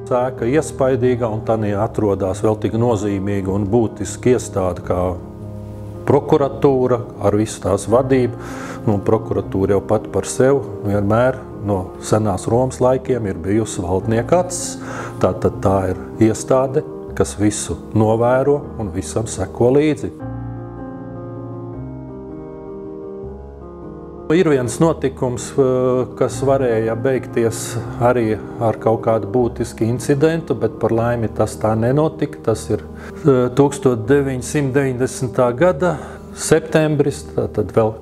Ēka iespaidīga, un tanī atrodās vēl tik nozīmīga un būtiska iestāde kā prokuratūra ar visu tās vadību. Prokuratūra jau pat par sevi vienmēr no senās Romas laikiem ir bijusi valdnieka acis. Tātad tā ir iestāde, kas visu novēro un visam seko līdzi. Ir viens notikums, kas varēja beigties arī ar kaut kādu būtisku incidentu, bet par laimi tas tā nenotika. Tas ir 1990. gada septembris, tātad vēl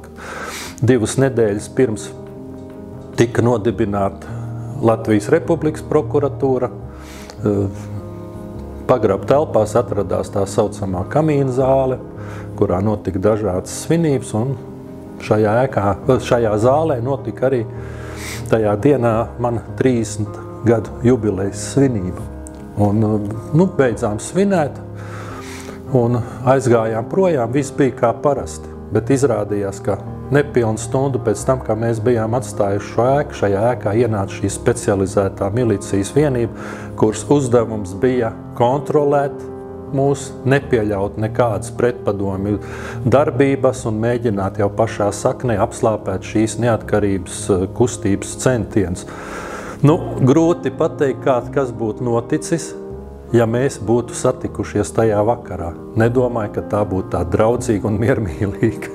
2 nedēļas pirms tika nodibināta Latvijas Republikas prokuratūra. Pagraba telpās atradās tā saucamā kamīna zāle, kurā notika dažādas svinības, un šajā zālē notika arī tajā dienā mana 30 gadu jubilejas svinība. Beidzām svinēt un aizgājām projām, viss bija kā parasti, bet izrādījās, ka nepilnu stundu pēc tam, kā mēs bijām atstājuši šo ēku, šajā ēkā ienāca šī specializētā milicijas vienība, kuras uzdevums bija kontrolēt mūs, nepieļaut nekādas pretpadomju darbības un mēģināt jau pašā saknē apslāpēt šīs neatkarības kustības centienus. Grūti pateikt, kas būtu noticis, ja mēs būtu satikušies tajā vakarā. Nedomāju, ka tā būtu tā draudzīga un miermīlīga.